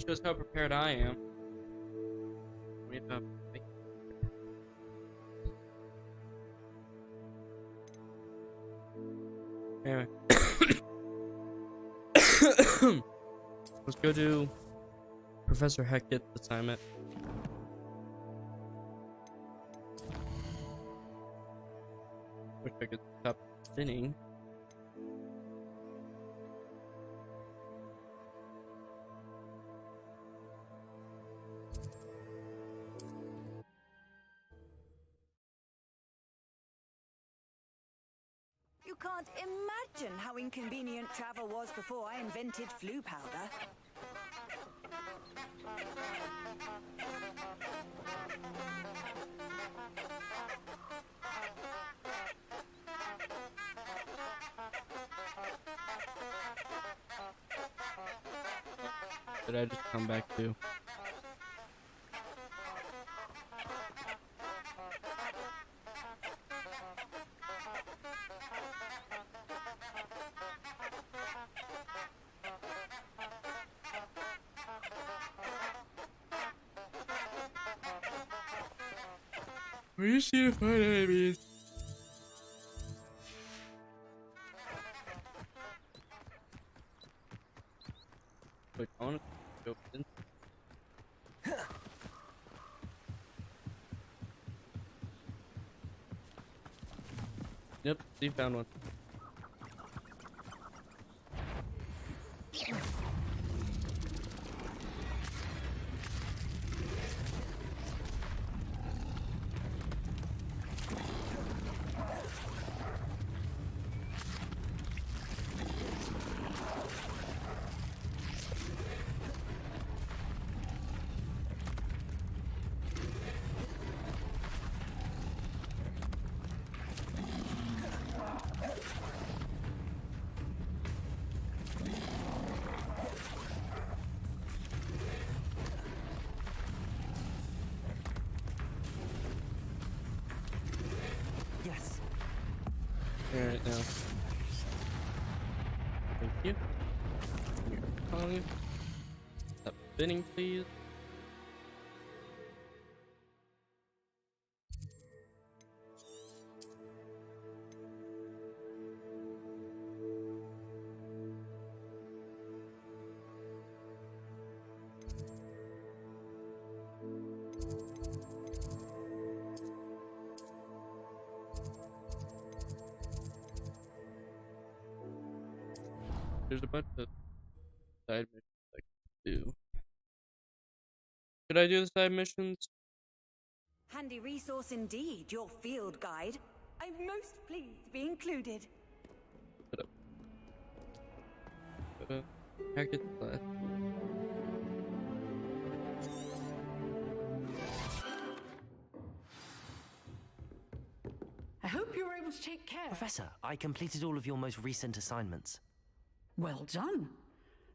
Shows how prepared I am. Anyway. Let's go do Professor Hector's assignment. Wish I could stop spinning. You can't imagine how inconvenient travel was before I invented flu powder. Did I just come back to? Will you see if my enemies? Wait, I want to go in. Yep, Steve found one. Yes. Alright, now. Thank you. Your tongue. Stop spinning, please. There's a bunch of side missions I can do. Should I do the side missions? Handy resource indeed, your field guide. I'm most pleased to be included. Heck, it's last. I hope you were able to take care. Professor, I completed all of your most recent assignments. Well done.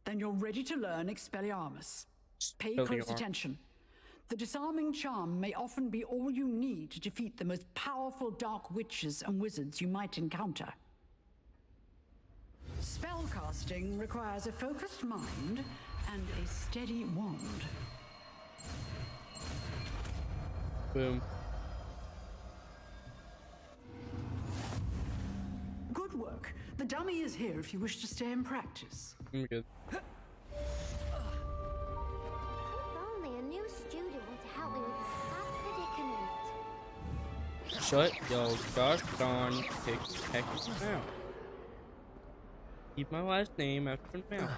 Then you're ready to learn Expelliarmus. Pay close attention. The disarming charm may often be all you need to defeat the most powerful dark witches and wizards you might encounter. Spellcasting requires a focused mind and a steady wand. Boom. Good work. The dummy is here if you wish to stay and practice. I'm good. Only a new student to help me with a sad predicament. Shut your gosh darn heck now. Keep my last name after now.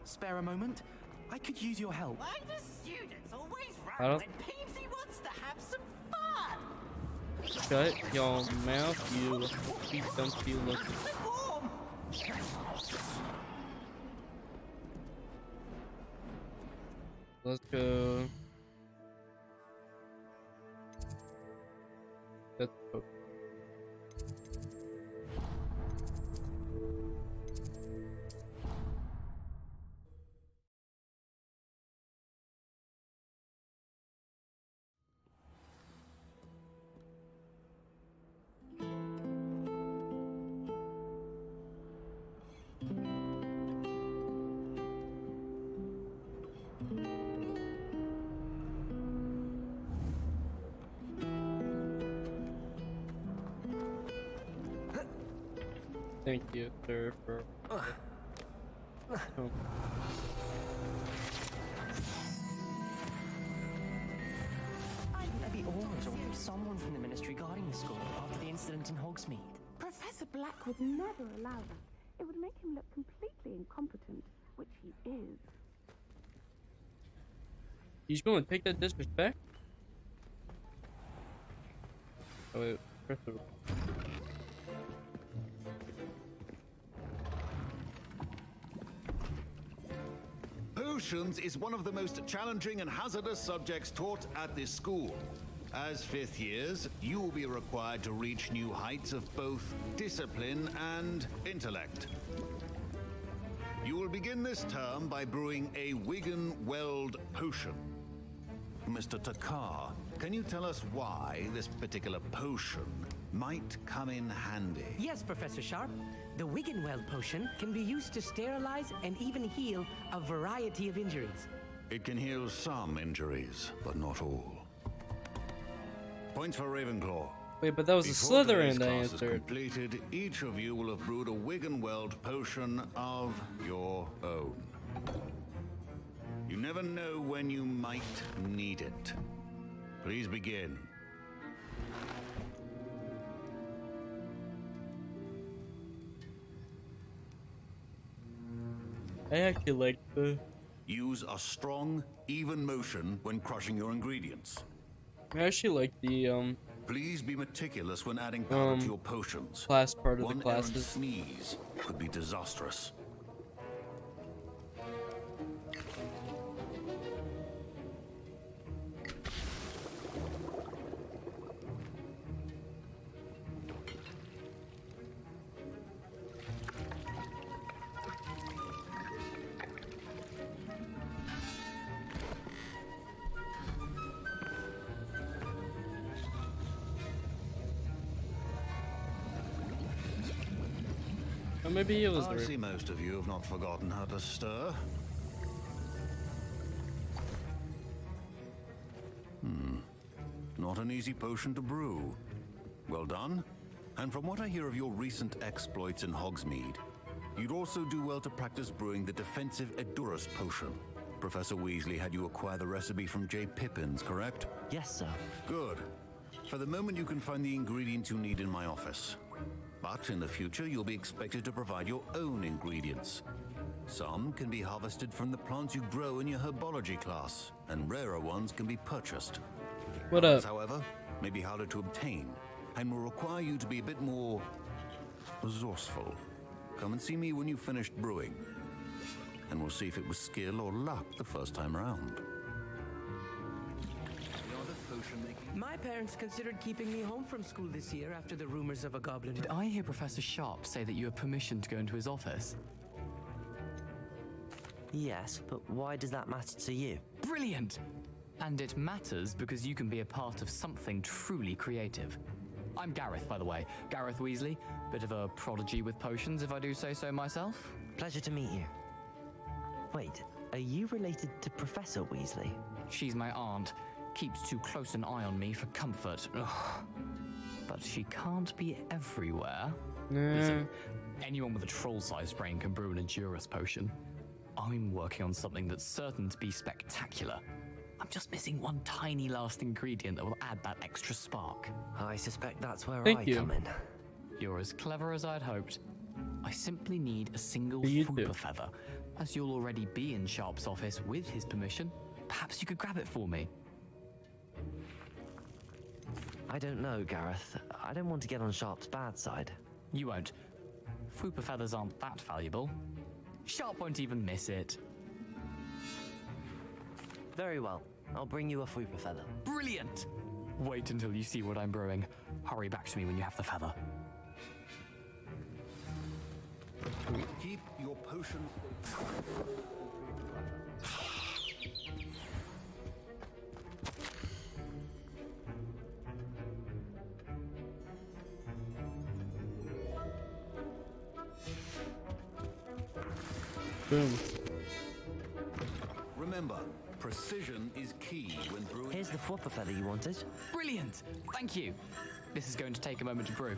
Spare a moment? I could use your help. Why do students always I run don't- when Peavesy wants to have some fun? Shut your mouth, you don't you look. Warm. Let's go. That's okay. Thank you, sir, for. Oh. Maybe Orange or someone from the Ministry guarding the school after the incident in Hogsmeade. Professor Black would never allow that. It would make him look completely incompetent, which he is. He's going to take that disrespect? Oh, wait. Press the... Potions is one of the most challenging and hazardous subjects taught at this school. As fifth years, you will be required to reach new heights of both discipline and intellect. You will begin this term by brewing a Wigan-Weld potion. Mr. Takar, can you tell us why this particular potion might come in handy? Yes, Professor Sharp. The Wiggenweld potion can be used to sterilize and even heal a variety of injuries. It can heal some injuries, but not all. Points for Ravenclaw. Wait, but that was Before a Slytherin today's that class is answered. completed, each of you will have brewed a Wiggenweld potion of your own. You never know when you might need it. Please begin. I actually like the. Use a strong, even motion when crushing your ingredients. I actually like the Please be meticulous when adding powder to your potions. class part of One the errant classes. sneeze could be disastrous. Or maybe it was. I see most of you have not forgotten how to stir. Not an easy potion to brew. Well done. And from what I hear of your recent exploits in Hogsmeade, you'd also do well to practice brewing the defensive Edurus potion. Professor Weasley had you acquire the recipe from J. Pippin's, correct? Yes, sir. Good. For the moment, you can find the ingredients you need in my office. But in the future, you'll be expected to provide your own ingredients. Some can be harvested from the plants you grow in your herbology class, and rarer ones can be purchased. What Others, up? however, may be harder to obtain, and will require you to be a bit more resourceful. Come and see me when you've finished brewing, and we'll see if it was skill or luck the first time around. My parents considered keeping me home from school this year after the rumors of a goblin. Did I hear Professor Sharp say that you have permission to go into his office? Yes, but why does that matter to you? Brilliant! And it matters because you can be a part of something truly creative. I'm Gareth, by the way. Gareth Weasley. Bit of a prodigy with potions, if I do say so myself. Pleasure to meet you. Wait, are you related to Professor Weasley? She's my aunt. Keeps too close an eye on me for comfort. Ugh. But she can't be everywhere. Listen, anyone with a troll-sized brain can brew an Edurus potion. I'm working on something that's certain to be spectacular. I'm just missing one tiny last ingredient that will add that extra spark. I suspect that's where Thank I you. come in. You're as clever as I'd hoped. I simply need a single You do. Fooper feather. As you'll already be in Sharp's office with his permission, perhaps you could grab it for me. I don't know, Gareth. I don't want to get on Sharp's bad side. You won't. Fooper feathers aren't that valuable. Sharp won't even miss it. Very well. I'll bring you a fupa feather. Brilliant! Wait until you see what I'm brewing. Hurry back to me when you have the feather. Keep your potion. Boom. Remember, precision is key when brewing. Here's the fupa feather you wanted. Brilliant! Thank you. This is going to take a moment to brew.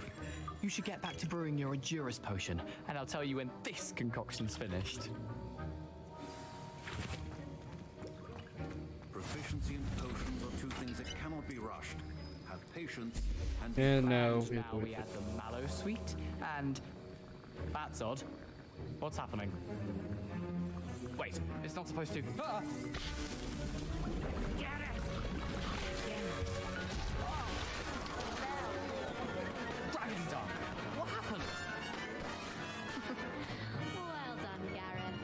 You should get back to brewing your Endurus potion, and I'll tell you when this concoction's finished. Proficiency in potions are two things that cannot be rushed. Have patience and And now We add the mallow sweet, and that's odd. What's happening? Wait, it's not supposed to. Ah! Dragon Dog, what happened? Well done, Gareth.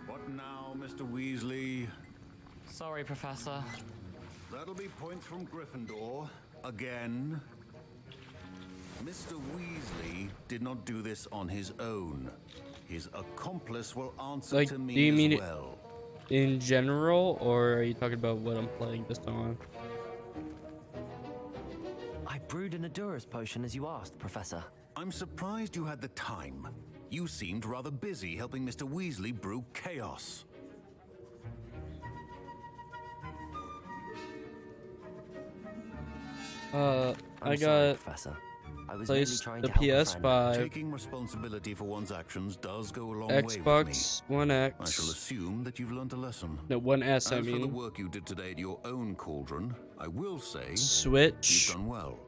What now, Mr. Weasley? Sorry, Professor. That'll be points from Gryffindor. Again. Mr. Weasley did not do this on his own. His accomplice will answer Like, to do me you mean as it well. in general, or are you talking about what I'm playing this on? I brewed an Endurus potion as you asked, Professor. I'm surprised you had the time. You seemed rather busy helping Mr. Weasley brew chaos. I'm I sorry, got Professor. I was merely placed trying the to help a friend. PS5, Taking responsibility for one's actions does go a long way with me. Xbox One I shall X, assume that you've learned a lesson. no, One S, I As for the mean, work you did today at your own cauldron, I will say Switch, you've done well.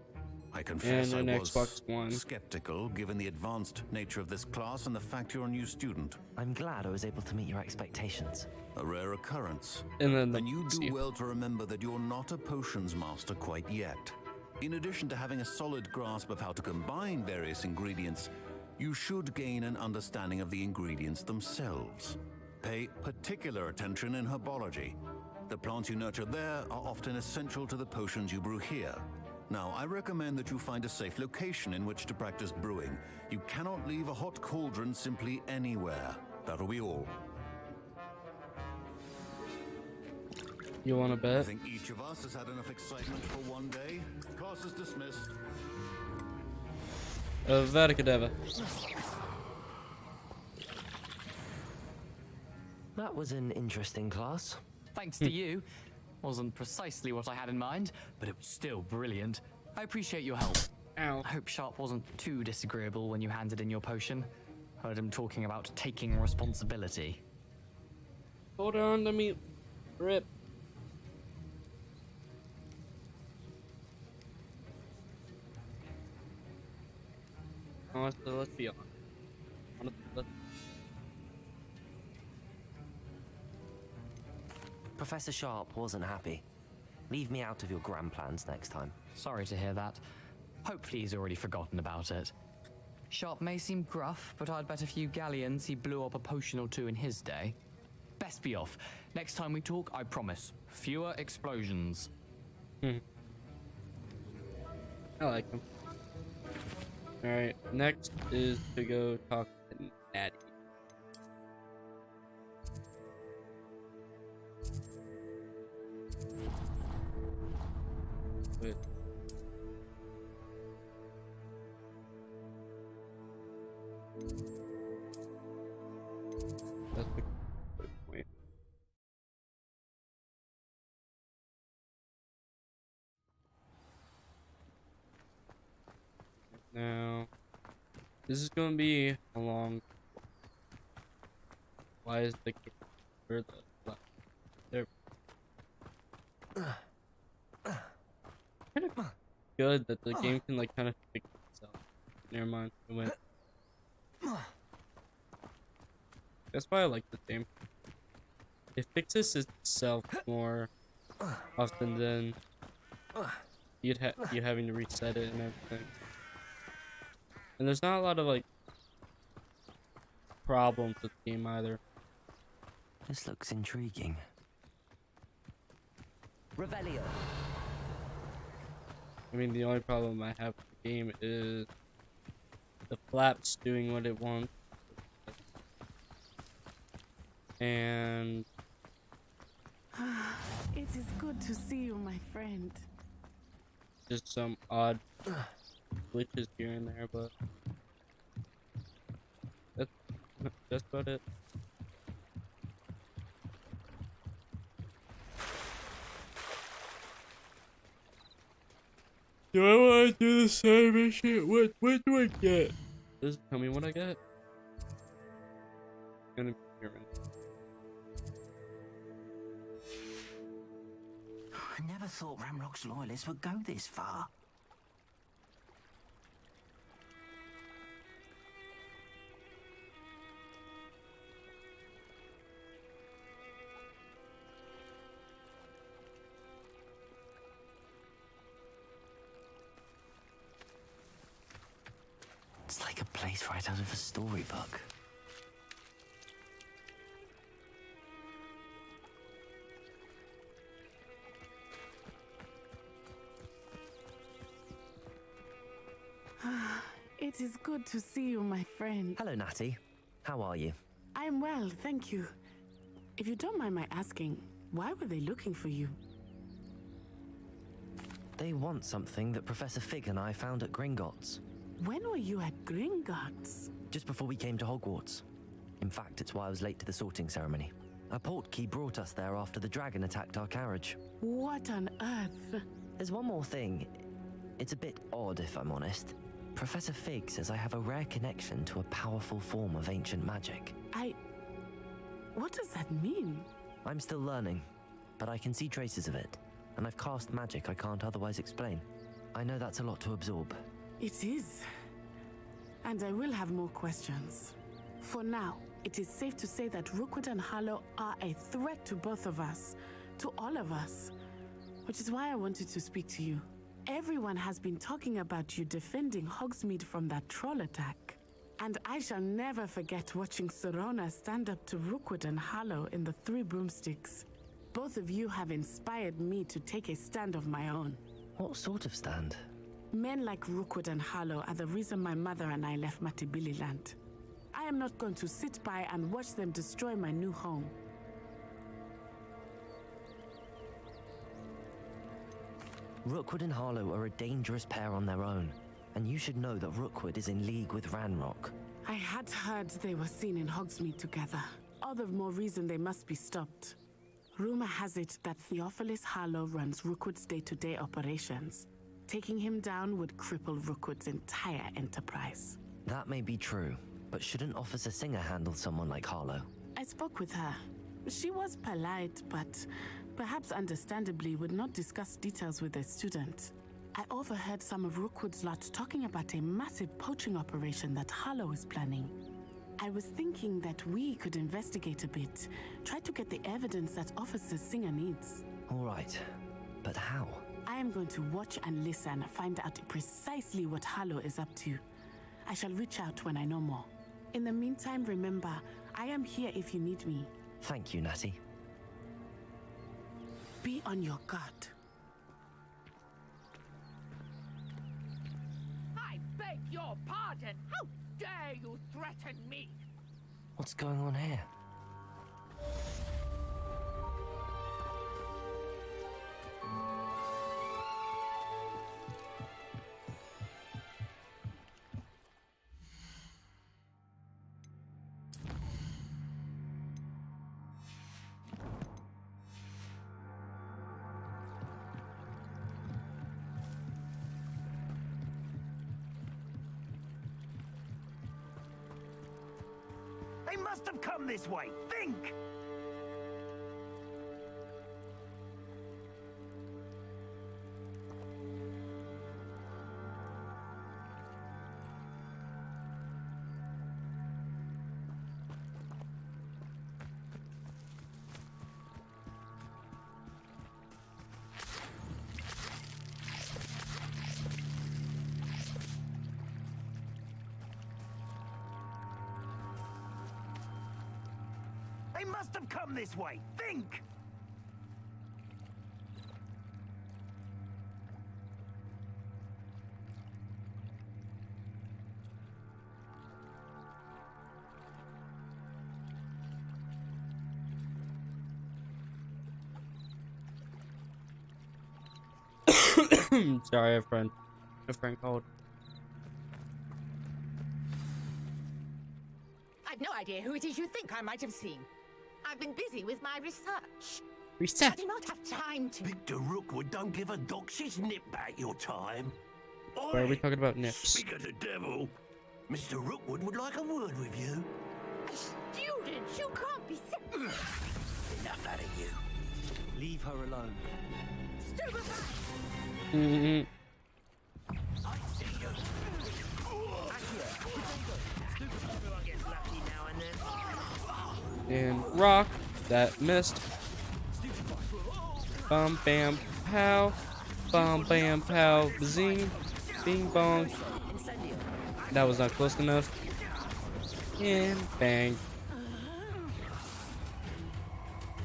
I confess and I an was Xbox One. skeptical given the advanced nature of this class and the fact you're a new student. I'm glad I was able to meet your expectations. A rare occurrence. And then the And you PC. do well to remember that you're not a potions master quite yet. In addition to having a solid grasp of how to combine various ingredients, you should gain an understanding of the ingredients themselves. Pay particular attention in herbology. The plants you nurture there are often essential to the potions you brew here. Now, I recommend that you find a safe location in which to practice brewing. You cannot leave a hot cauldron simply anywhere. That'll be all. You want to I bet? think each of us has had enough excitement for one day. Class is dismissed. Vadakadeva. That was an interesting class. Thanks to you. Wasn't precisely what I had in mind, but it was still brilliant. I appreciate your help. Ow. I hope Sharp wasn't too disagreeable when you handed in your potion. Heard him talking about taking responsibility. Hold on, let me rip. Honestly, let's be honest. Professor Sharp wasn't happy. Leave me out of your grand plans next time. Sorry to hear that. Hopefully he's already forgotten about it. Sharp may seem gruff, but I'd bet a few galleons he blew up a potion or two in his day. Best be off. Next time we talk, I promise. Fewer explosions. I like him. Alright, next is to go talk to Natty. Wait. That's the good point. Now, this is going to be a long. Why is the or the there? Kind of good that the game can like kind of fix itself. Never mind, it went. That's why I like the game. It fixes itself more often than you having to reset it and everything. And there's not a lot of like problems with the game either. This looks intriguing. Revelio. I mean, the only problem I have with the game is the flaps doing what it wants. And It is good to see you, my friend. just some odd glitches here and there, but that's about it. Do I want to do the same mission? What do I get? Just tell me what I get. Gonna be here. I never thought Ramrock's loyalists would go this far. It's like a place right out of a storybook. It is good to see you, my friend. Hello, Natty. How are you? I'm well, thank you. If you don't mind my asking, why were they looking for you? They want something that Professor Fig and I found at Gringotts. When were you at Gringotts? Just before we came to Hogwarts. In fact, it's why I was late to the sorting ceremony. A portkey brought us there after the dragon attacked our carriage. What on earth? There's one more thing. It's a bit odd, if I'm honest. Professor Fig says I have a rare connection to a powerful form of ancient magic. What does that mean? I'm still learning, but I can see traces of it, and I've cast magic I can't otherwise explain. I know that's a lot to absorb. It is. And I will have more questions. For now, it is safe to say that Rookwood and Harlow are a threat to both of us, to all of us, which is why I wanted to speak to you. Everyone has been talking about you defending Hogsmeade from that troll attack. And I shall never forget watching Serona stand up to Rookwood and Harlow in the Three Broomsticks. Both of you have inspired me to take a stand of my own. What sort of stand? Men like Rookwood and Harlow are the reason my mother and I left Matibili land. I am not going to sit by and watch them destroy my new home. Rookwood and Harlow are a dangerous pair on their own, and you should know that Rookwood is in league with Ranrock. I had heard they were seen in Hogsmeade together. All the more reason they must be stopped. Rumor has it that Theophilus Harlow runs Rookwood's day-to-day operations. Taking him down would cripple Rookwood's entire enterprise. That may be true, but shouldn't Officer Singer handle someone like Harlow? I spoke with her. She was polite, but perhaps understandably would not discuss details with a student. I overheard some of Rookwood's lot talking about a massive poaching operation that Harlow is planning. I was thinking that we could investigate a bit, try to get the evidence that Officer Singer needs. All right, but how? I am going to watch and listen, find out precisely what Harlow is up to. I shall reach out when I know more. In the meantime, remember, I am here if you need me. Thank you, Natty. Be on your guard. I beg your pardon. How dare you threaten me? What's going on here? They must have come this way. Think! They must have come this way. Think! Sorry, a friend called. I've no idea who it is you think I might have seen. I've been busy with my research. Research? I do not have time to... Victor Rookwood don't give a doxy's nip back your time. Why are we talking about nips? Speak of the devil. Mr. Rookwood would like a word with you. A student? You can't be... Enough out of you. Leave her alone. Mm-hmm. And rock that missed. Bum bam pow. Bum bam pow zing. Bing bong. That was not close enough. And bang.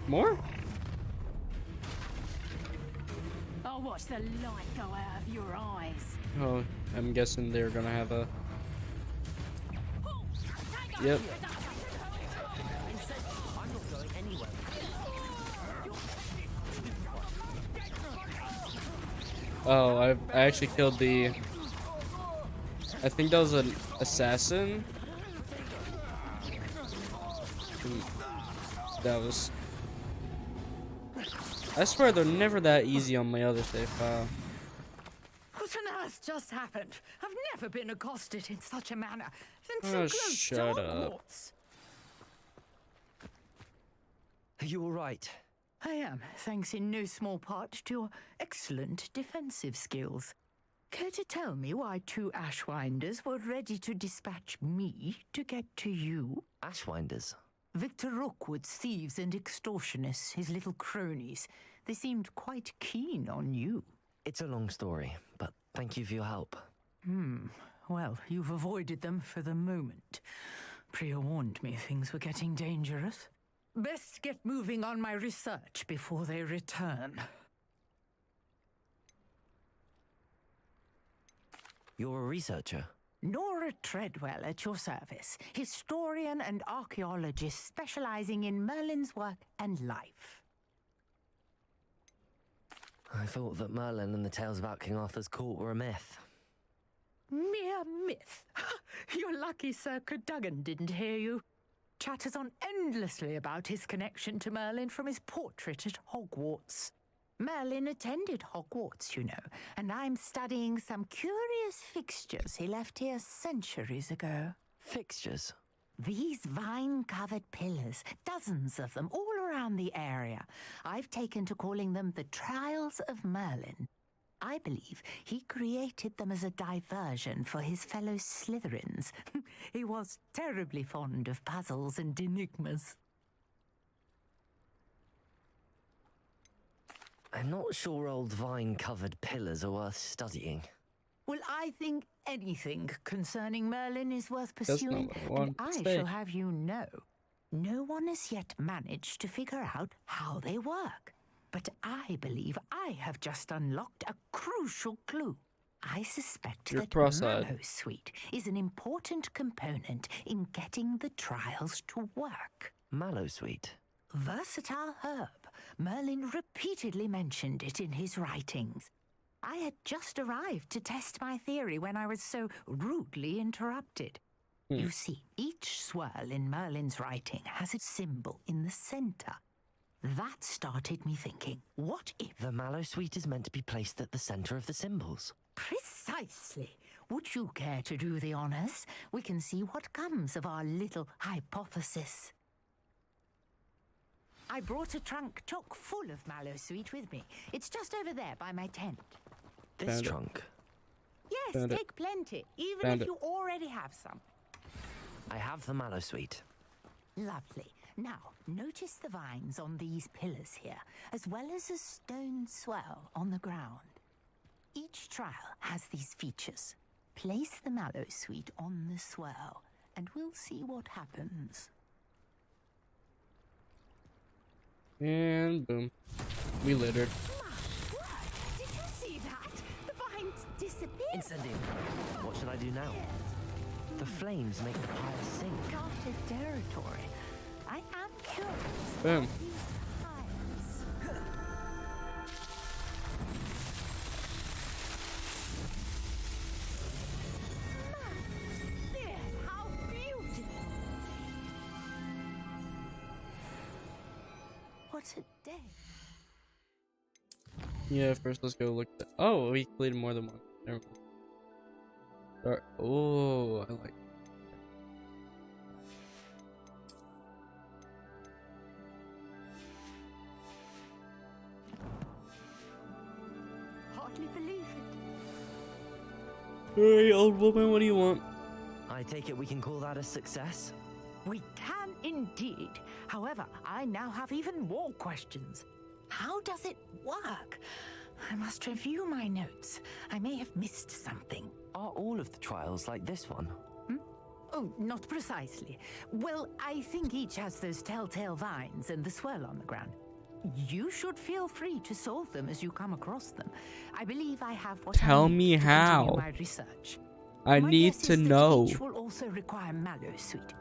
More? I'll watch the light go out of your eyes. Oh, I'm guessing they're gonna have a... Yep. I'm not going anywhere. Oh, I actually killed the... I think that was an assassin. That was... I swear they're never that easy on my other save file. What on earth just happened? I've never been accosted in such a manner since Oh, so close shut to up. Hogwarts. Are you all right? I am, thanks in no small part to your excellent defensive skills. Care to tell me why 2 Ashwinders were ready to dispatch me to get to you? Ashwinders? Victor Rookwood's thieves and extortionists, his little cronies. They seemed quite keen on you. It's a long story, but thank you for your help. Well, you've avoided them for the moment. Priya warned me things were getting dangerous. Best get moving on my research before they return. You're a researcher? Nora Treadwell at your service, historian and archaeologist specializing in Merlin's work and life. I thought that Merlin and the tales about King Arthur's court were a myth. Mere myth. You're lucky Sir Cadogan didn't hear you. Chatters on endlessly about his connection to Merlin from his portrait at Hogwarts. Merlin attended Hogwarts, you know, and I'm studying some curious fixtures he left here centuries ago. Fixtures? These vine-covered pillars, dozens of them, all around the area. I've taken to calling them the Trials of Merlin. I believe he created them as a diversion for his fellow Slytherins. He was terribly fond of puzzles and enigmas. I'm not sure old vine-covered pillars are worth studying. Well, I think anything concerning Merlin is worth pursuing, and I shall have you know, no one has yet managed to figure out how they work. But I believe I have just unlocked a crucial clue. I suspect that Mallowsweet is an important component in getting the trials to work. Mallowsweet? Versatile herb. Merlin repeatedly mentioned it in his writings. I had just arrived to test my theory when I was so rudely interrupted. You see, each swirl in Merlin's writing has a symbol in the center. That started me thinking, what if... The Mallowsweet is meant to be placed at the center of the symbols. Precisely. Would you care to do the honors? We can see what comes of our little hypothesis. I brought a trunk chock full of Mallowsweet with me. It's just over there by my tent. This trunk? Yes, take plenty, even if you already have some. I have the Mallowsweet. Lovely. Now, notice the vines on these pillars here, as well as a stone swell on the ground. Each trial has these features. Place the Mallowsweet on the swell, and we'll see what happens. And boom. We littered. Did you see that? The vines disappeared. Incendium. What should I do now? The flames make the pyre sink. Uncharted territory. I am curious. Boom. How beautiful! What a day! Yeah, first let's go look at. Oh, we completed more than one. Never mind. Start. Oh, I like. Hardly believe it. Hey, old woman, what do you want? I take it we can call that a success? We can indeed. However, I now have even more questions. How does it work? I must review my notes. I may have missed something. Are all of the trials like this one? Oh, not precisely. Well, I think each has those telltale vines and the swirl on the ground. You should feel free to solve them as you come across them. I believe I have what Tell I need me to how. continue my research. I My need guess to is that know. each will also require mallow sweet,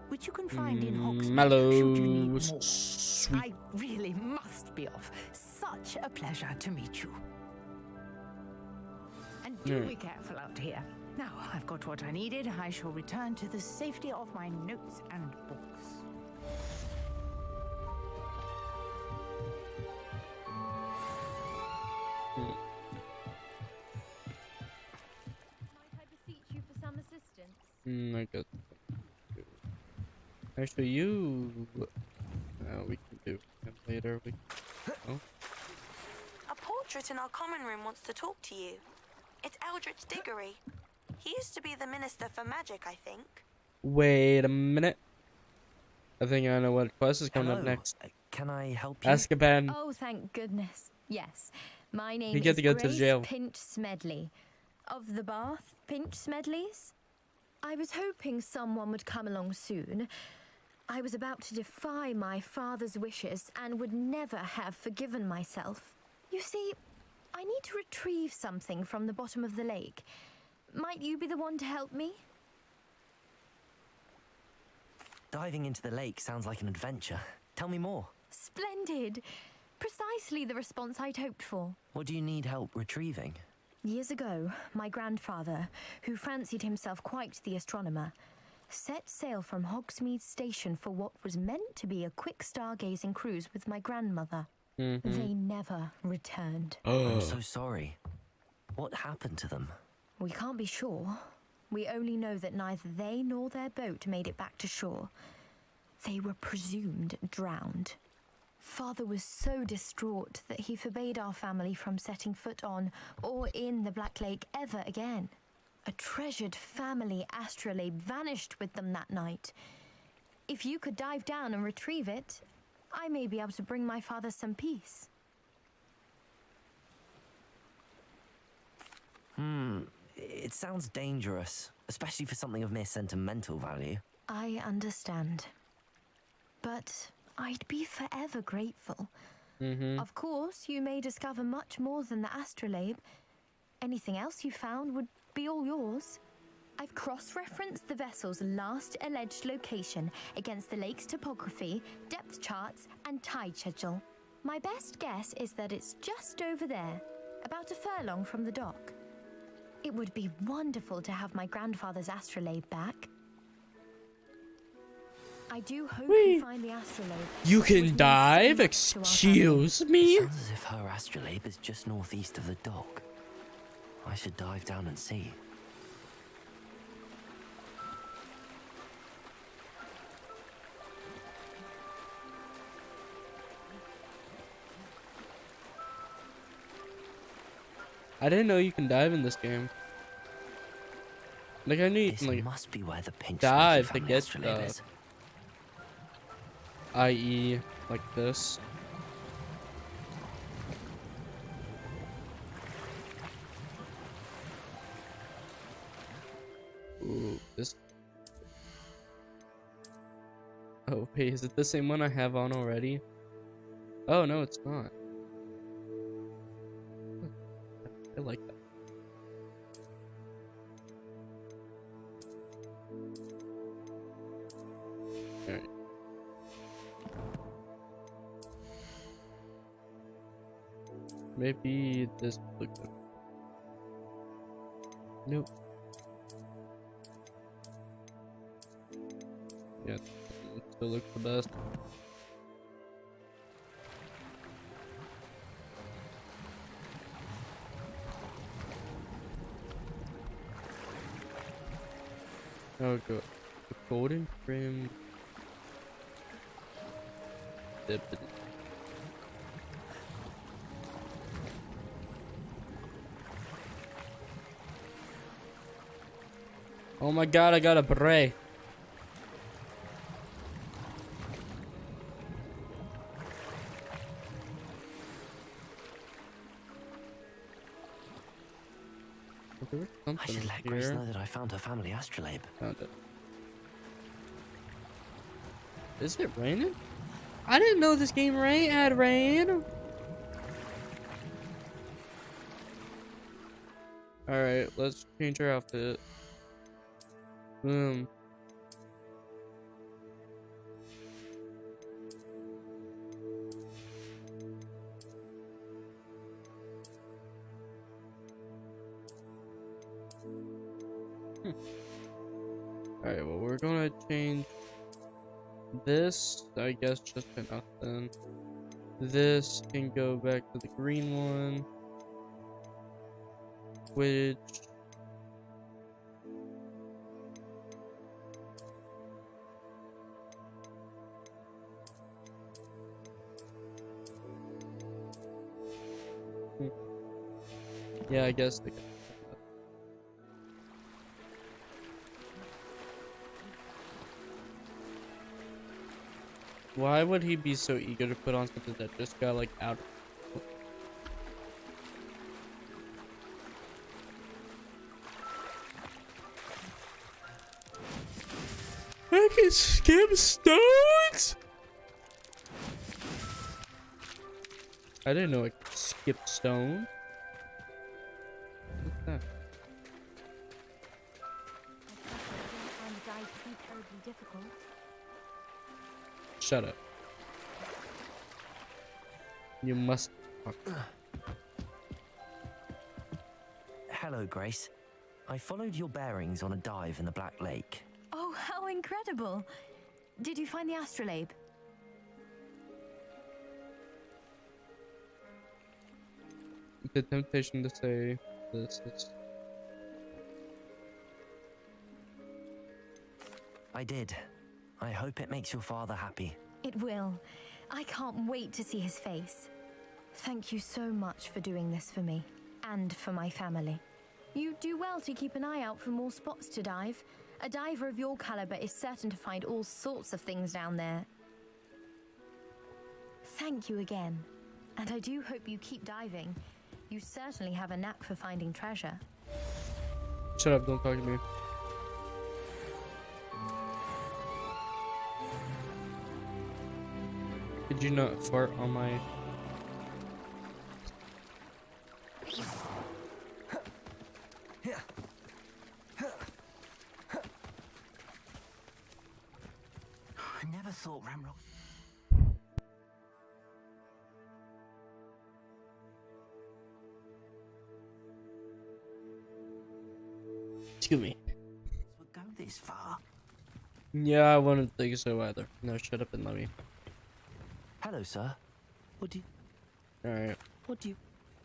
which you can find in Hogsmeade Mallow should you need more. sweet. I really must be off. Such a pleasure to meet you. And do be careful out here. Now I've got what I needed. I shall return to the safety of my notes and books. Might I beseech you for some assistance? I guess. Actually, you. We can do it later. Oh. A portrait in our common room wants to talk to you. It's Eldritch Diggory. He used to be the Minister for Magic, I think. Wait a minute. I think I know what quest is coming up next. Can I help you? ASKABAN. Oh, thank goodness. Yes. My name You get is to go to Grace jail. Pinch Smedley. Of the Bath Pinch Smedleys? I was hoping someone would come along soon. I was about to defy my father's wishes and would never have forgiven myself. You see, I need to retrieve something from the bottom of the lake. Might you be the one to help me? Diving into the lake sounds like an adventure. Tell me more. Splendid! Precisely the response I'd hoped for. What do you need help retrieving? Years ago, my grandfather, who fancied himself quite the astronomer, set sail from Hogsmeade Station for what was meant to be a quick stargazing cruise with my grandmother. They never returned. I'm so sorry. What happened to them? We can't be sure. We only know that neither they nor their boat made it back to shore. They were presumed drowned. Father was so distraught that he forbade our family from setting foot on or in the Black Lake ever again. A treasured family astrolabe vanished with them that night. If you could dive down and retrieve it, I may be able to bring my father some peace. It sounds dangerous, especially for something of mere sentimental value. I understand. But I'd be forever grateful. Of course, you may discover much more than the astrolabe. Anything else you found would be all yours. I've cross-referenced the vessel's last alleged location against the lake's topography, depth charts, and tide schedule. My best guess is that it's just over there, about a furlong from the dock. It would be wonderful to have my grandfather's astrolabe back. I do hope you find the astrolabe. You can dive? Excuse me? Sounds as if her astrolabe is just northeast of the dock. I should dive down and see. I didn't know you can dive in this game. Like I need This must be where the Pinch dive to family get astrolabe is. i.e. like this. Ooh, this. Oh wait, is it the same one I have on already? Oh no, it's not. I like that. Alright. Maybe this would look good. Nope. Yeah, it still looks the best. Oh, good. The golden trim. Oh my god, I got a beret. I should let Grace know that I found her family astrolabe. Found it. Is it raining? I didn't know this game had rain. Alright, let's change our outfit. Boom. Alright, well, we're gonna change this, I guess, just for nothing. This can go back to the green one, which yeah, I guess they. Why would he be so eager to put on something that just got like out? I can skip stones? I didn't know I could skip stone. What's that? Shut up. You must talk. Hello, Grace. I followed your bearings on a dive in the Black Lake. Oh, how incredible! Did you find the astrolabe? The temptation to say this is... I did. I hope it makes your father happy. It will. I can't wait to see his face. Thank you so much for doing this for me, and for my family. You do well to keep an eye out for more spots to dive. A diver of your caliber is certain to find all sorts of things down there. Thank you again. And I do hope you keep diving. You certainly have a knack for finding treasure. Shut up, don't talk to me. Did you not fart on my... I never thought Ramrock... Excuse me. would go this far. Yeah, I wouldn't think so either. No, shut up and let me. Hello, sir. What do you... Alright. What do you...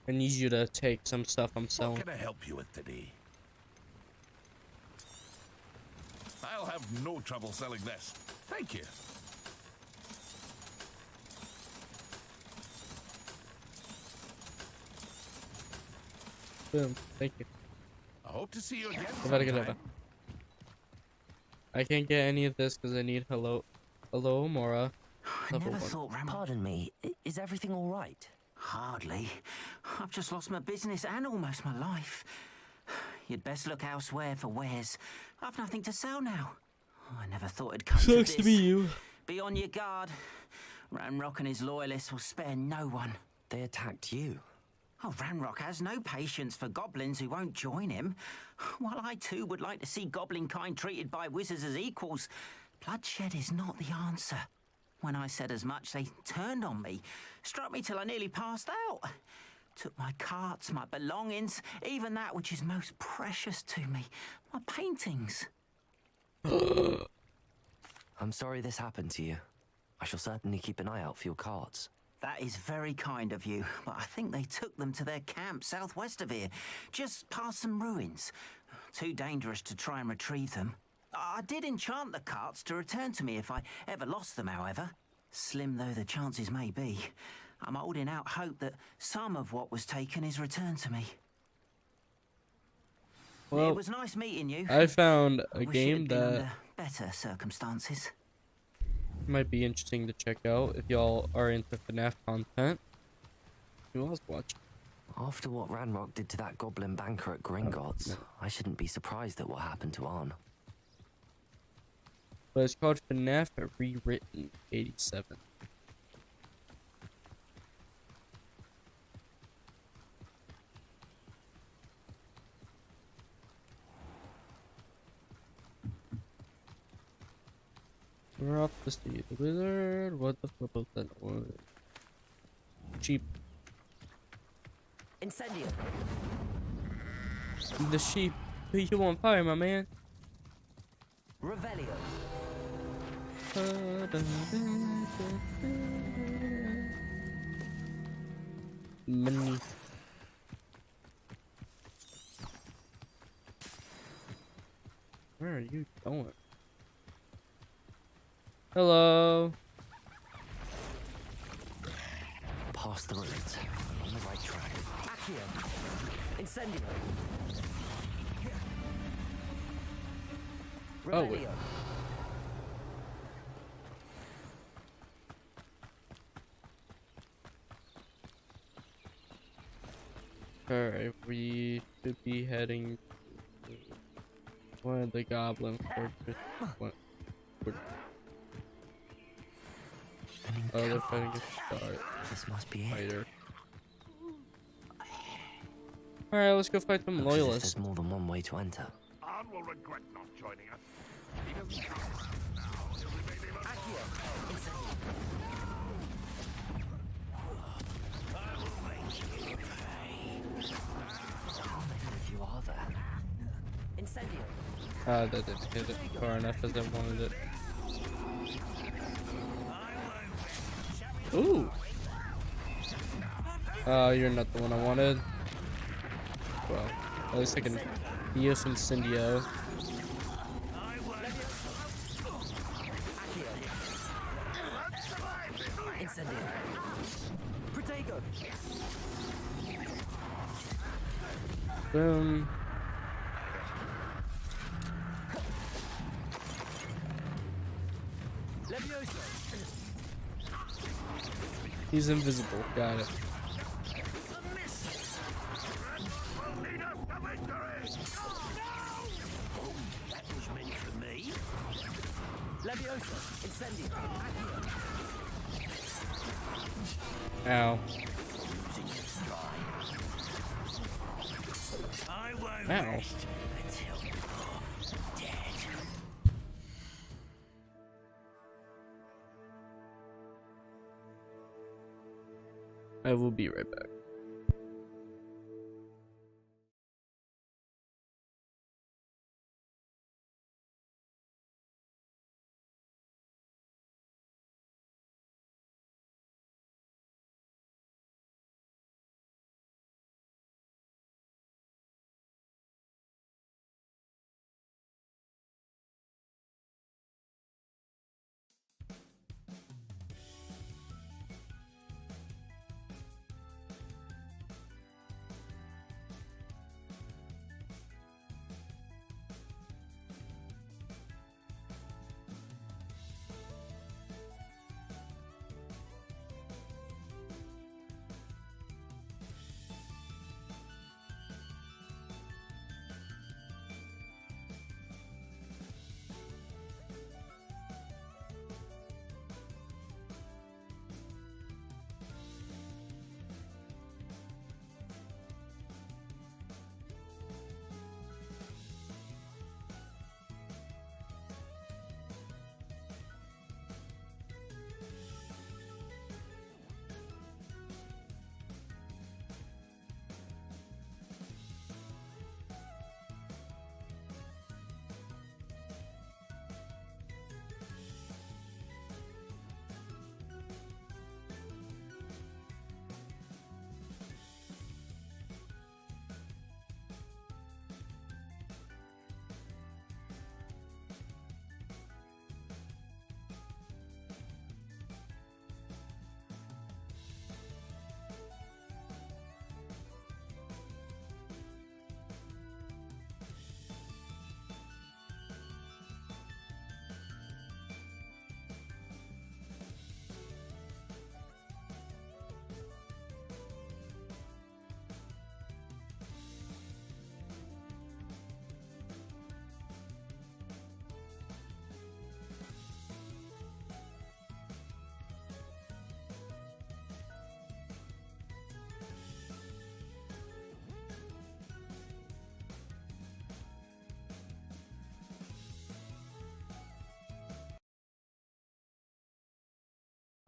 I need you to take some stuff I'm selling. What can I help you with today? I'll have no trouble selling this. Thank you. Boom. Thank you. I hope to see you again sometime. I can't get any of this because I need hello, Mora. I never thought Ramrock... Pardon me, is everything all right? Hardly. I've just lost my business and almost my life. You'd best look elsewhere for wares. I've nothing to sell now. I never thought it'd come to this. Sucks to be you. Be on your guard. Ranrock and his loyalists will spare no one. They attacked you? Oh, Ranrock has no patience for goblins who won't join him. While I too would like to see goblin kind treated by wizards as equals, bloodshed is not the answer. When I said as much, they turned on me, struck me till I nearly passed out. Took my carts, my belongings, even that which is most precious to me, my paintings. I'm sorry this happened to you. I shall certainly keep an eye out for your carts. That is very kind of you, but I think they took them to their camp southwest of here, just past some ruins. Too dangerous to try and retrieve them. I did enchant the carts to return to me if I ever lost them, however. Slim though the chances may be, I'm holding out hope that some of what was taken is returned to me. Well, it was nice meeting you. I found a Wish it game had been that under better circumstances. might be interesting to check out if y'all are into FNAF content. Who else watching? After what Ranrock did to that goblin banker at Gringotts, I shouldn't be surprised at what happened to Arn. But it's called FNAF Rewritten 87. We're off to see the wizard. What the flip was that? Sheep. Incendio. The sheep. You on fire, my man. Revelio. Money. Where are you going? Hello. Past the ruins. On the right track. Accio. Incendio. Oh, wait. Revelio. Alright, we should be heading to one of the goblin fortress. What? Oh, they're fighting a star. This must be fighter. Alright, let's go fight some Looks as if loyalists. there's more than one way to enter. Arn will regret not joining us. He doesn't come around now. He'll remain even How many of you are there? Incendio. Ah, that didn't hit it far enough as I wanted it. Ooh! You're not the one I wanted. Well, at least I can use some Incendio. Incendio. Protego. Boom. He's invisible. Got it. That was meant for me. Leviosa. Incendio. Ow. I won't Ow. rest until you're dead. I will be right back.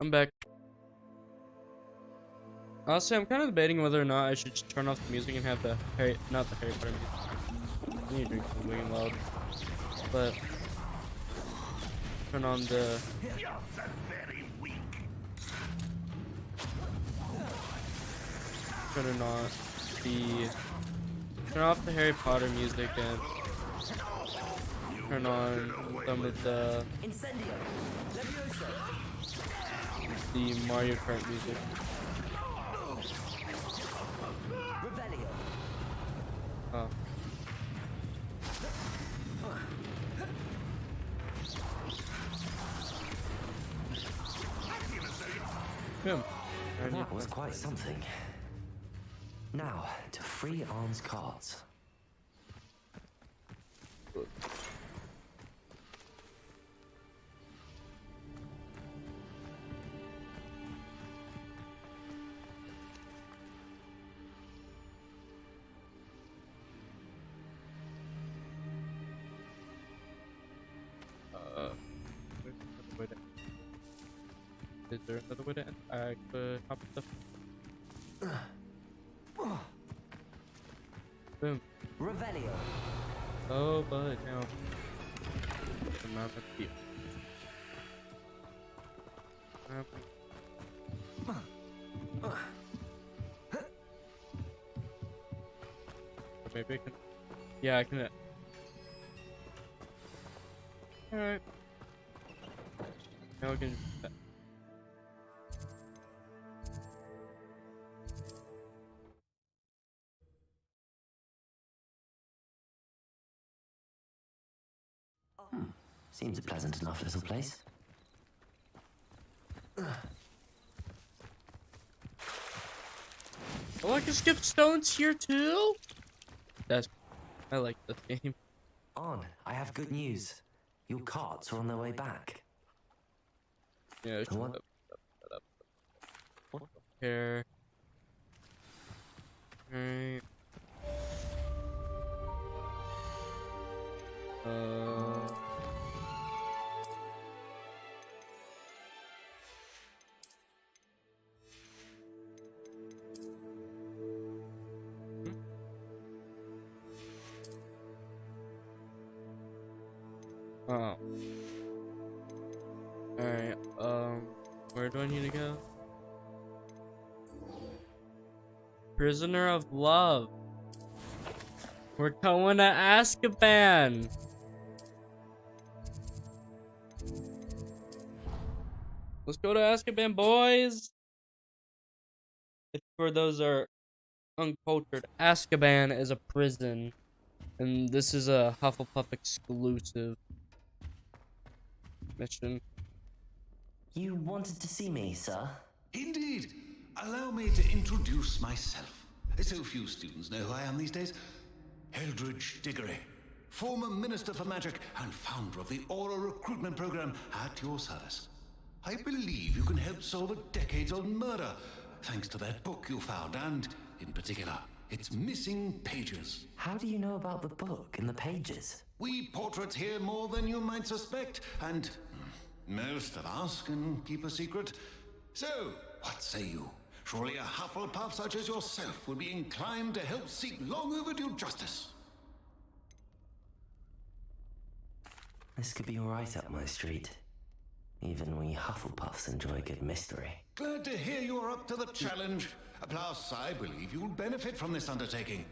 I'm back. Honestly, I'm kind of debating whether or not I should just turn off the music and have not the Harry Potter music. I need to drink some Wigan Loud. But turn on the turn off the Harry Potter music and turn on some of the Mario Kart music. Oh. That was quite something. Now, to free Arn's cards. Is there another way to end? I could hop the boom. Revelio. Oh, but now I'm not gonna be. Maybe I can. Yeah, I can. Alright. Now we can. Seems a pleasant enough little place. Oh, I can skip stones here too? I like this game. Arn, I have good news. Your carts are on their way back. Yeah, shut up. Here. Alright. Oh. Alright, where do I need to go? Prisoner of Love. We're going to ASKABAN. Let's go to ASKABAN, boys. If for those are uncultured, ASKABAN is a prison, and this is a Hufflepuff exclusive mission. You wanted to see me, sir? Indeed. Allow me to introduce myself. So few students know who I am these days. Eldridge Diggory, former Minister for Magic and founder of the Aura Recruitment Program at your service. I believe you can help solve a decades-old murder, thanks to that book you found, and, in particular, its missing pages. How do you know about the book and the pages? We portraits hear more than you might suspect, and most of us can keep a secret. So, what say you? Surely a Hufflepuff such as yourself would be inclined to help seek long overdue justice. This could be right up my street. Even we Hufflepuffs enjoy good mystery. Glad to hear you are up to the challenge. Plus, I believe you'll benefit from this undertaking.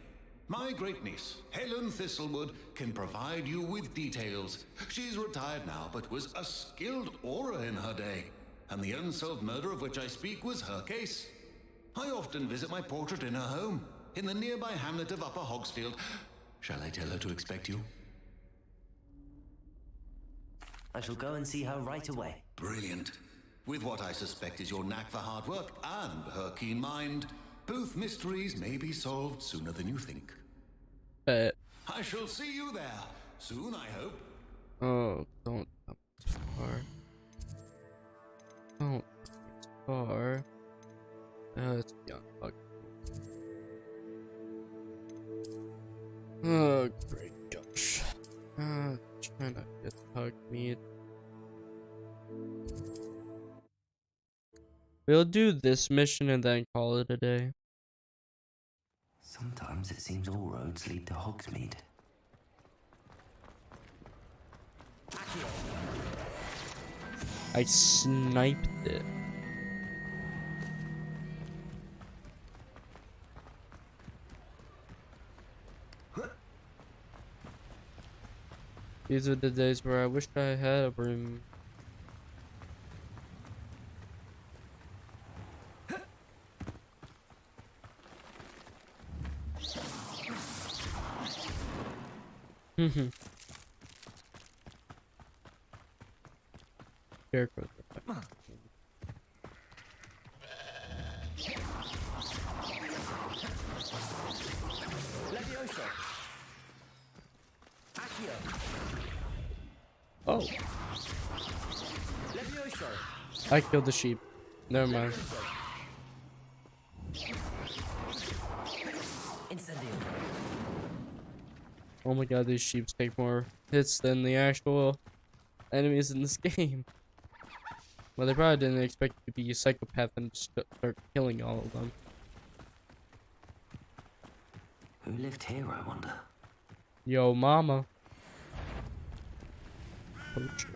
My great niece, Helen Thistlewood, can provide you with details. She's retired now, but was a skilled aura in her day. And the unsolved murder of which I speak was her case. I often visit my portrait in her home, in the nearby hamlet of Upper Hogsfield. Shall I tell her to expect you? I shall go and see her right away. Brilliant. With what I suspect is your knack for hard work and her keen mind, both mysteries may be solved sooner than you think. I shall see you there soon, I hope. Oh, don't come too far. Don't come too far. It's beyond bug. Oh, great gosh. Try not to get hug me. We'll do this mission and then call it a day. Sometimes it seems all roads lead to Hogsmeade. I sniped it. These are the days where I wished I had a broom. Scarecrows. Oh. I killed the sheep. Never mind. Oh my god, these sheep take more hits than the actual enemies in this game. Well, they probably didn't expect you to be a psychopath and just start killing all of them. Who lived here, I wonder? Yo, mama. Poacher.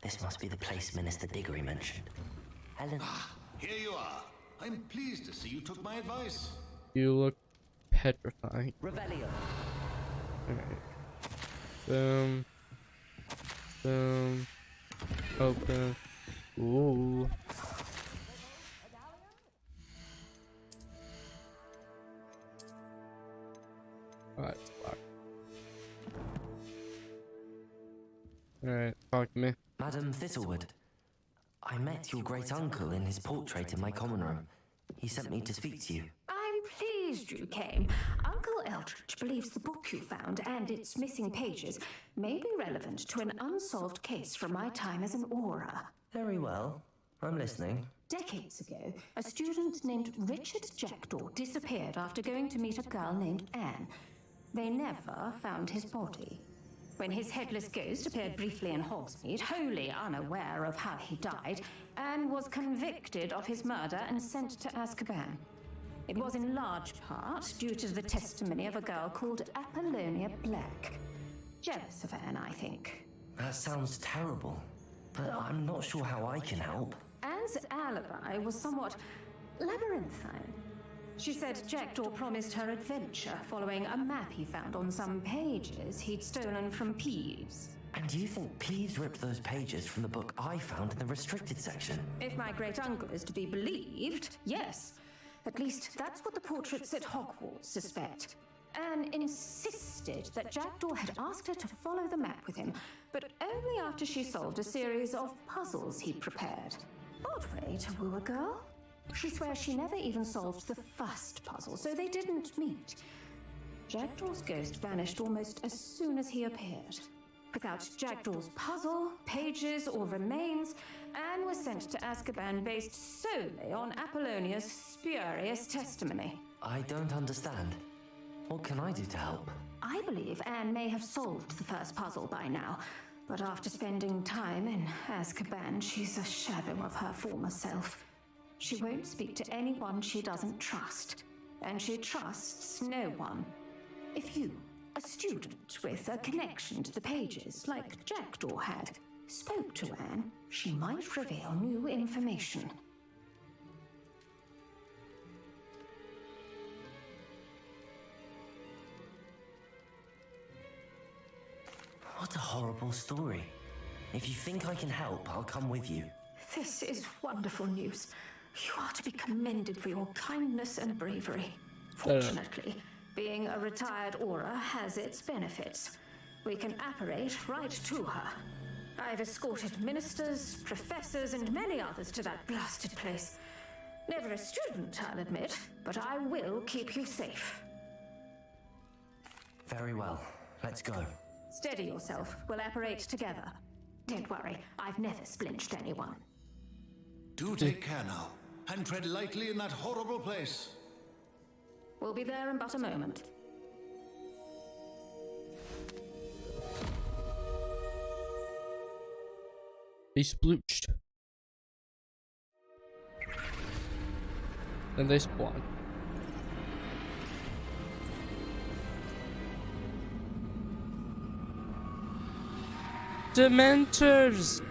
This must be the place Minister Diggory mentioned. Helen. Here you are. I'm pleased to see you took my advice. You look petrifying. Revelio. Alright. Boom. Boom. Open. Ooh. Alright, it's locked. Alright, talk to me. Madam Thistlewood, I met your great uncle in his portrait in my common room. He sent me to speak to you. I'm pleased you came. Uncle Eldridge believes the book you found and its missing pages may be relevant to an unsolved case from my time as an Auror. Very well. I'm listening. Decades ago, a student named Richard Jackdaw disappeared after going to meet a girl named Anne. They never found his body. When his headless ghost appeared briefly in Hogsmeade, wholly unaware of how he died, Anne was convicted of his murder and sent to Azkaban. It was in large part due to the testimony of a girl called Apollonia Black. Jealous of Anne, I think. That sounds terrible, but I'm not sure how I can help. Anne's alibi was somewhat labyrinthine. She said Jackdaw promised her adventure following a map he found on some pages he'd stolen from Peeves. And you think Peeves ripped those pages from the book I found in the restricted section? If my great-uncle is to be believed, yes. At least that's what the portraits at Hogwarts suspect. Anne insisted that Jackdaw had asked her to follow the map with him, but only after she solved a series of puzzles he'd prepared. Odd way to woo a girl. She swears she never even solved the first puzzle, so they didn't meet. Jackdaw's ghost vanished almost as soon as he appeared. Without Jackdaw's puzzle, pages, or remains, Anne was sent to Azkaban based solely on Apollonia's spurious testimony. I don't understand. What can I do to help? I believe Anne may have solved the first puzzle by now, but after spending time in Azkaban, she's a shadow of her former self. She won't speak to anyone she doesn't trust, and she trusts no one. If you, a student with a connection to the pages like Jackdaw had, spoke to Anne, she might reveal new information. What a horrible story. If you think I can help, I'll come with you. This is wonderful news. You are to be commended for your kindness and bravery. Fortunately, being a retired Auror has its benefits. We can apparate right to her. I've escorted ministers, professors, and many others to that blasted place. Never a student, I'll admit, but I will keep you safe. Very well. Let's go. Steady yourself. We'll apparate together. Don't worry, I've never splinched anyone. Do take care now, and tread lightly in that horrible place. We'll be there in but a moment. They splooched. Then they spawned. Dementors!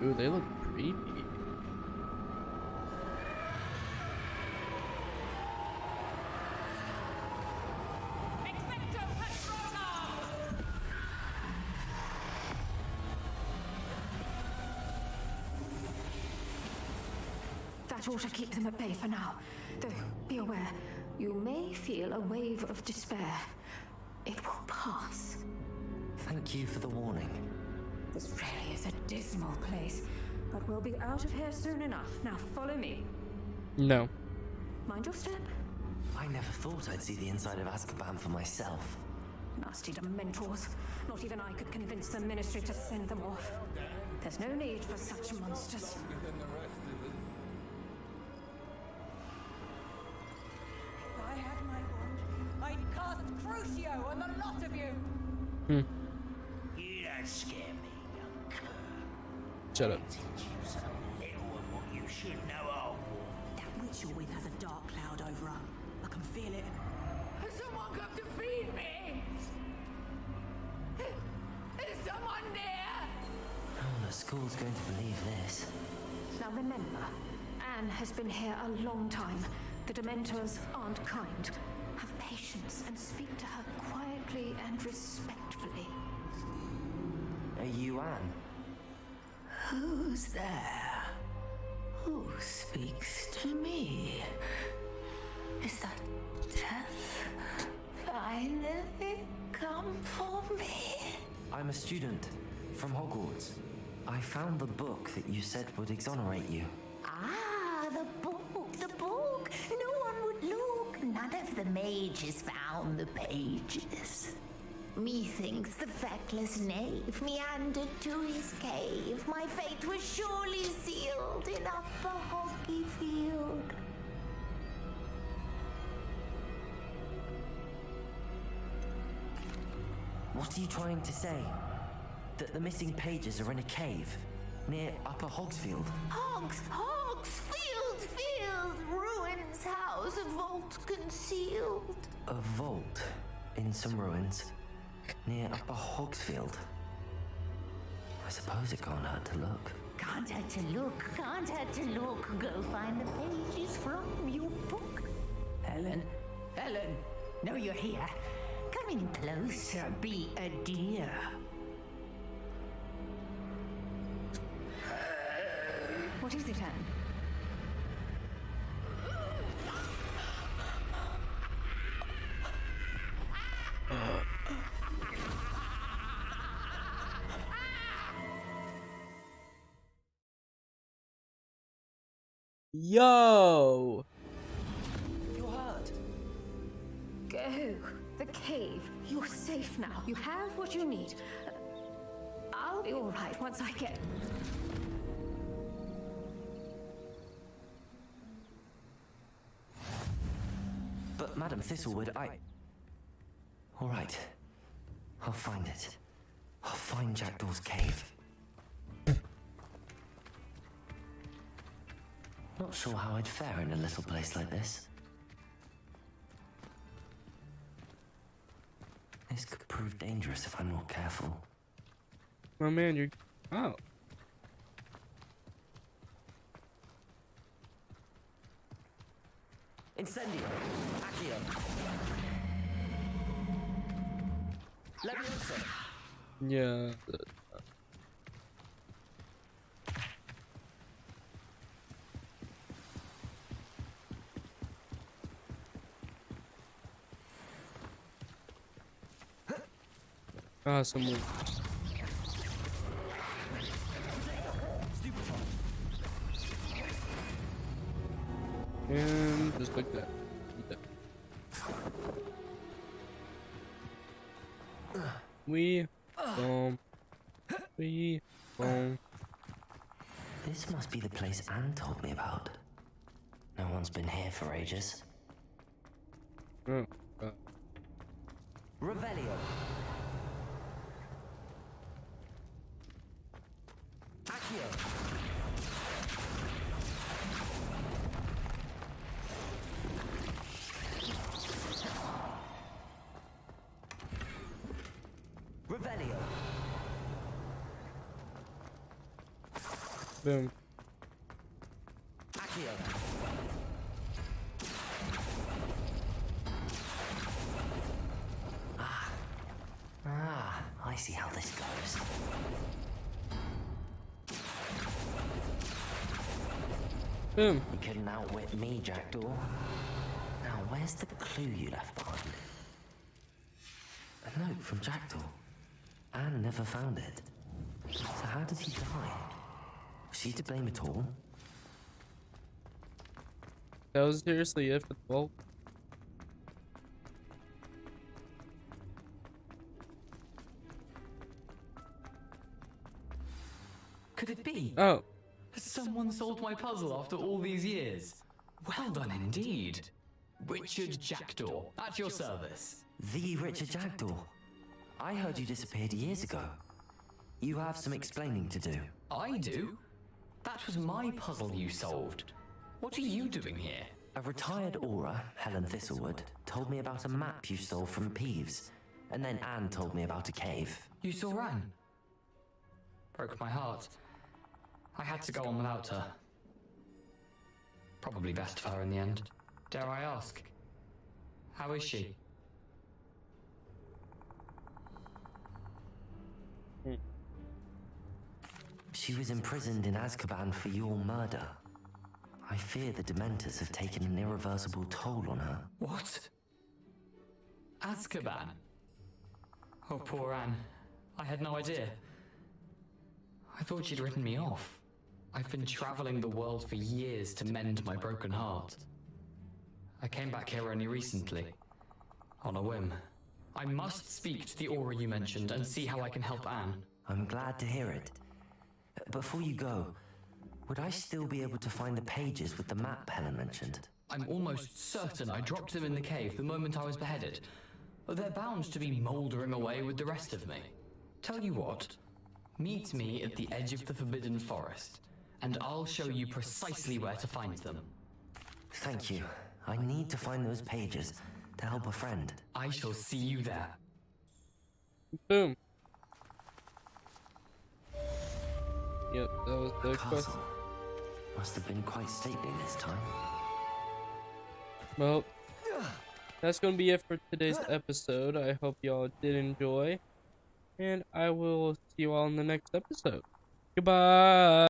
Ooh, they look creepy. That ought to keep them at bay for now. Though, be aware, you may feel a wave of despair. It will pass. Thank you for the warning. This really is a dismal place, but we'll be out of here soon enough. Now follow me. No. Mind your step. I never thought I'd see the inside of ASKABAN for myself. Nasty Dementors. Not even I could convince the Ministry to send them off. There's no need for such monsters. If I had my wand, I'd cast Crucio on the lot of you. You don't scare me, young cur. Shut up. Teach you some little of what you should know of. That witch you're with has a dark cloud over her. I can feel it. Someone come to feed me! Is someone there? Oh, the school's going to believe this. Now remember, Anne has been here a long time. The Dementors aren't kind. Have patience and speak to her quietly and respectfully. Are you Anne? Who's there? Who speaks to me? Is that death finally come for me? I'm a student from Hogwarts. I found the book that you said would exonerate you. Ah, the book, the book. No one would look. None of the mages found the pages. Methinks the feckless knave meandered to his cave. My fate was surely sealed in Upper Hockey Field. What are you trying to say? That the missing pages are in a cave near Upper Hogsfield? Field, ruins house, a vault concealed. A vault in some ruins near Upper Hogsfield. I suppose it can't hurt to look. Can't hurt to look. Go find the pages from your book. Helen, know you're here. Come in closer, be a dear. What is it, Anne? Yo! You're hurt. Go. The cave. You're safe now. You have what you need. I'll be all right once I get... But Madam Thistlewood, all right. I'll find it. I'll find Jackdaw's cave. Not sure how I'd fare in a little place like this. This could prove dangerous if I'm not careful. Oh man, you're... Oh. Incendio! Accio! Leviosa! Yeah. Ah, someone. And just like that. This must be the place Anne told me about. No one's been here for ages. Oh, God. Revelio. Accio. Revelio. Boom. Accio. I see how this goes. Boom. You couldn't outwit me, Jackdaw. Now, where's the clue you left behind? A note from Jackdaw. Anne never found it. So how did he die? Was she to blame at all? That was seriously it for the vault. Could it be? Oh. Someone solved my puzzle after all these years. Well done indeed. Richard Jackdaw, at your service. The Richard Jackdaw. I heard you disappeared years ago. You have some explaining to do. I do? That was my puzzle you solved. What are you doing here? A retired aura, Helen Thistlewood, told me about a map you stole from Peeves. And then Anne told me about a cave. You saw Anne? Broke my heart. I had to go on without her. Probably best for her in the end. Dare I ask? How is she? She was imprisoned in Azkaban for your murder. I fear the Dementors have taken an irreversible toll on her. What? Azkaban? Oh, poor Anne. I had no idea. I thought she'd written me off. I've been traveling the world for years to mend my broken heart. I came back here only recently, on a whim. I must speak to the aura you mentioned and see how I can help Anne. I'm glad to hear it. Before you go, would I still be able to find the pages with the map Helen mentioned? I'm almost certain I dropped them in the cave the moment I was beheaded. They're bound to be mouldering away with the rest of me. Tell you what, meet me at the edge of the Forbidden Forest, and I'll show you precisely where to find them. Thank you. I need to find those pages to help a friend. I shall see you there. Boom. Yep, that was the quest. Must have been quite stately this time. Well, that's gonna be it for today's episode. I hope y'all did enjoy, and I will see you all in the next episode. Goodbye.